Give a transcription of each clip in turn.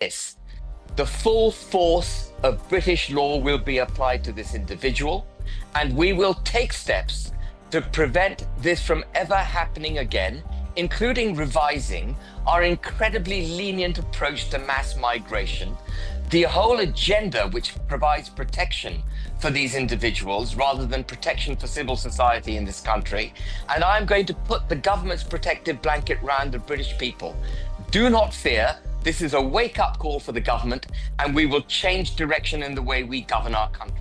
this. The full force of British law will be applied to this individual, and we will take steps to prevent this from ever happening again, including revising our incredibly lenient approach to mass migration, the whole agenda which provides protection for these individuals rather than protection for civil society in this country. And I'm going to put the government's protective blanket round the British people. Do not fear. This is a wake-up call for the government, and we will change direction in the way we govern our country.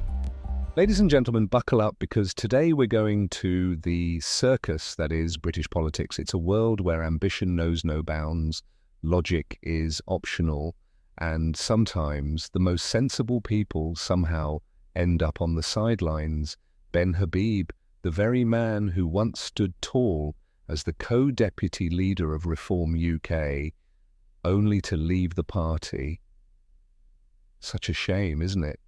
Ladies and gentlemen, buckle up, because today we're going to the circus that is British politics. It's a world where ambition knows no bounds, logic is optional, and sometimes the most sensible people somehow end up on the sidelines. Ben Habib, the very man who once stood tall as the co-deputy leader of Reform UK, only to leave the party. Such a shame, isn't it?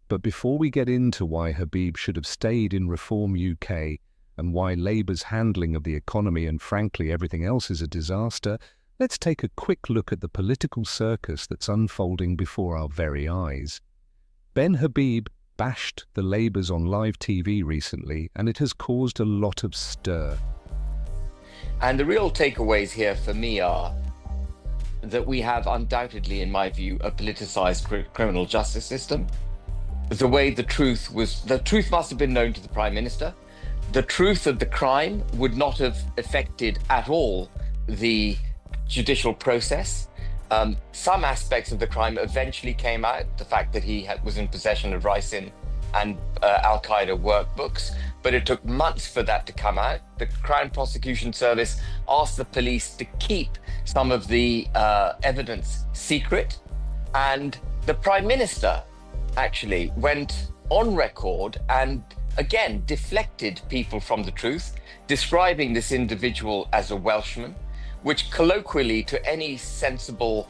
But before we get into why Habib should have stayed in Reform UK and why Labour's handling of the economy and frankly everything else is a disaster, let's take a quick look at the political circus that's unfolding before our very eyes. Ben Habib bashed the Labours on live TV recently, and it has caused a lot of stir. And the real takeaways here for me are that we have undoubtedly, in my view, a politicized criminal justice system. The way the truth must have been known to the Prime Minister. The truth of the crime would not have affected at all the judicial process. Some aspects of the crime eventually came out, the fact that he was in possession of ricin and Al-Qaeda workbooks, but it took months for that to come out. The Crown Prosecution Service asked the police to keep some of the evidence secret, and the Prime Minister actually went on record and again deflected people from the truth, describing this individual as a Welshman, which colloquially to any sensible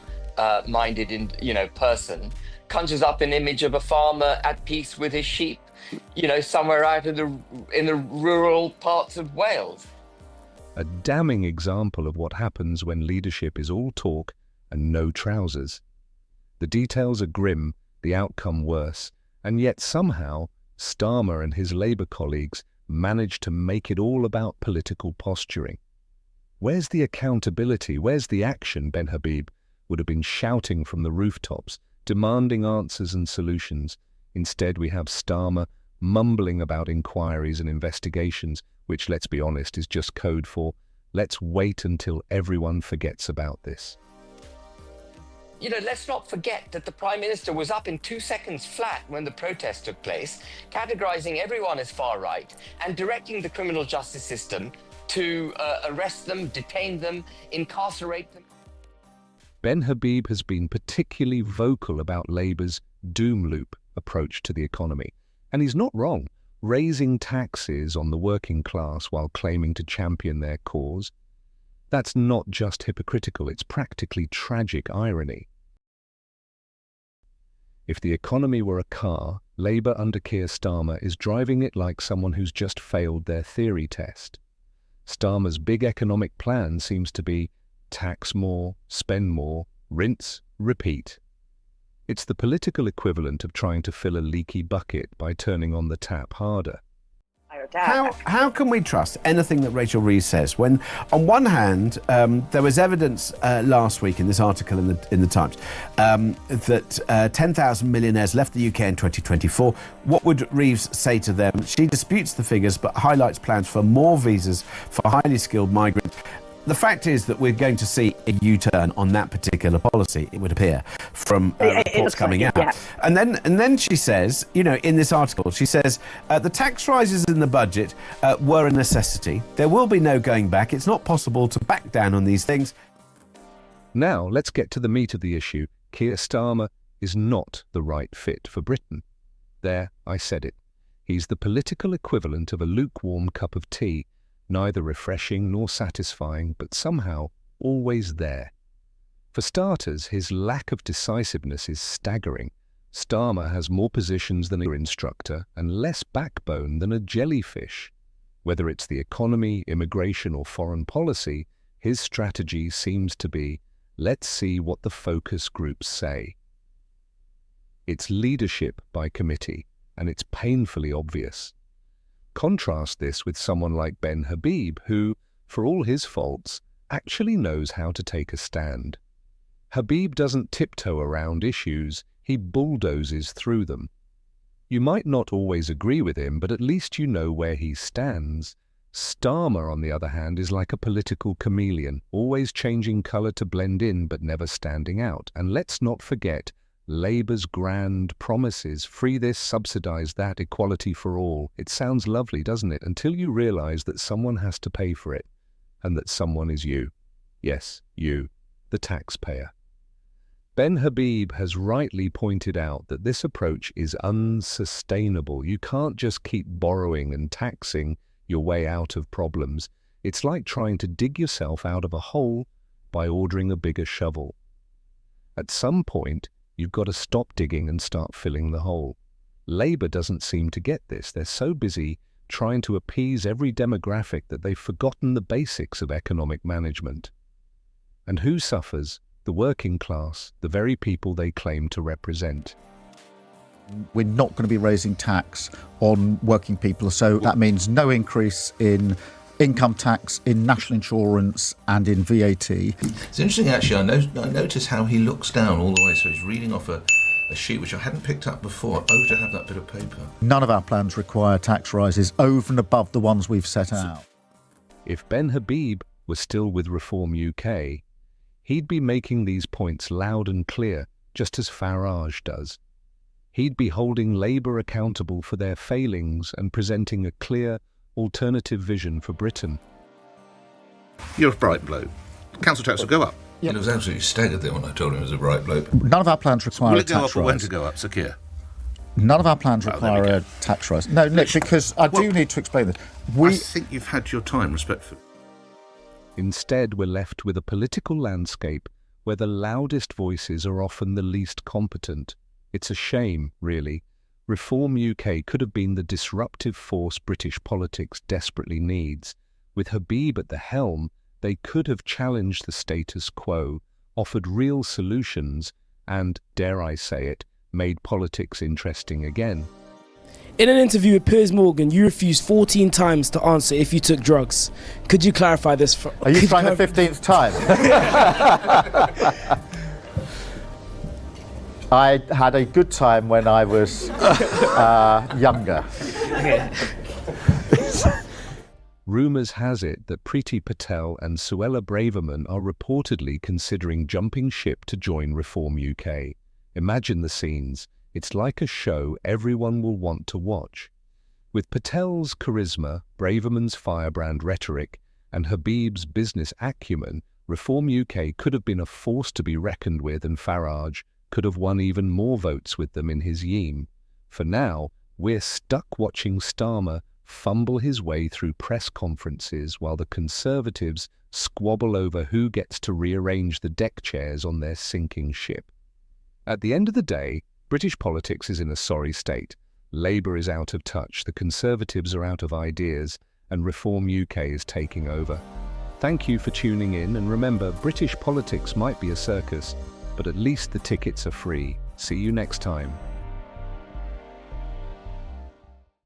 minded person conjures up an image of a farmer at peace with his sheep, somewhere out in the rural parts of Wales. A damning example of what happens when leadership is all talk and no trousers. The details are grim, the outcome worse, and yet somehow Starmer and his Labour colleagues managed to make it all about political posturing. Where's the accountability? Where's the action? Ben Habib would have been shouting from the rooftops, demanding answers and solutions. Instead, we have Starmer mumbling about inquiries and investigations, which, let's be honest, is just code for, let's wait until everyone forgets about this. Let's not forget that the Prime Minister was up in 2 seconds flat when the protest took place, categorizing everyone as far right and directing the criminal justice system to arrest them, detain them, incarcerate them. Ben Habib has been particularly vocal about Labour's doom loop approach to the economy. And he's not wrong, raising taxes on the working class while claiming to champion their cause. That's not just hypocritical, it's practically tragic irony. If the economy were a car, Labour under Keir Starmer is driving it like someone who's just failed their theory test. Starmer's big economic plan seems to be tax more, spend more, rinse, repeat. It's the political equivalent of trying to fill a leaky bucket by turning on the tap harder. How can we trust anything that Rachel Reeves says when, on one hand, there was evidence last week in this article in the Times that 10,000 millionaires left the UK in 2024. What would Reeves say to them? She disputes the figures but highlights plans for more visas for highly skilled migrants. The fact is that we're going to see a U-turn on that particular policy, it would appear, from reports coming out. Yeah. And then she says, in this article, she says, the tax rises in the budget were a necessity. There will be no going back. It's not possible to back down on these things. Now, let's get to the meat of the issue. Keir Starmer is not the right fit for Britain. There, I said it. He's the political equivalent of a lukewarm cup of tea, neither refreshing nor satisfying, but somehow always there. For starters, his lack of decisiveness is staggering. Starmer has more positions than an instructor and less backbone than a jellyfish. Whether it's the economy, immigration or foreign policy, his strategy seems to be, Let's see what the focus groups say. It's leadership by committee, and it's painfully obvious. Contrast this with someone like Ben Habib, who, for all his faults, actually knows how to take a stand. Habib doesn't tiptoe around issues, he bulldozes through them. You might not always agree with him, but at least you know where he stands. Starmer, on the other hand, is like a political chameleon, always changing colour to blend in but never standing out. And let's not forget Labour's grand promises: free this, subsidise that, equality for all. It sounds lovely, doesn't it? Until you realise that someone has to pay for it, and that someone is you. Yes, you, the taxpayer. Ben Habib has rightly pointed out that this approach is unsustainable. You can't just keep borrowing and taxing your way out of problems. It's like trying to dig yourself out of a hole by ordering a bigger shovel. At some point, you've got to stop digging and start filling the hole. Labour doesn't seem to get this. They're so busy trying to appease every demographic that they've forgotten the basics of economic management. And who suffers? The working class, the very people they claim to represent. We're not going to be raising tax on working people, so that means no increase in income tax, in national insurance and in VAT. It's interesting, actually. I notice how he looks down all the way, so he's reading off a sheet which I hadn't picked up before. Oh, to have that bit of paper. None of our plans require tax rises over and above the ones we've set out. If Ben Habib was still with Reform UK, he'd be making these points loud and clear, just as Farage does. He'd be holding Labour accountable for their failings and presenting a clear, alternative vision for Britain. You're a bright bloke. Council tax will go up. He was absolutely staggered there when I told him he was a bright bloke. None of our plans require Will a it go tax up or when rise. to go up, Sakir? None of our plans Well, there we require go. a tax rise. No, Nick, because I do need to explain this. I think you've had your time, respectfully. Instead, we're left with a political landscape where the loudest voices are often the least competent. It's a shame, really. Reform UK could have been the disruptive force British politics desperately needs. With Habib at the helm, they could have challenged the status quo, offered real solutions, and, dare I say it, made politics interesting again. In an interview with Piers Morgan, you refused 14 times to answer if you took drugs. Could you clarify this? Are you trying the 15th time? I had a good time when I was younger. Rumours has it that Priti Patel and Suella Braverman are reportedly considering jumping ship to join Reform UK. Imagine the scenes. It's like a show everyone will want to watch. With Patel's charisma, Braverman's firebrand rhetoric, and Habib's business acumen, Reform UK could have been a force to be reckoned with, and Farage could have won even more votes with them in his yeam. For now, we're stuck watching Starmer fumble his way through press conferences while the Conservatives squabble over who gets to rearrange the deck chairs on their sinking ship. At the end of the day, British politics is in a sorry state. Labour is out of touch, the Conservatives are out of ideas, and Reform UK is taking over. Thank you for tuning in, and remember, British politics might be a circus, but at least the tickets are free. See you next time.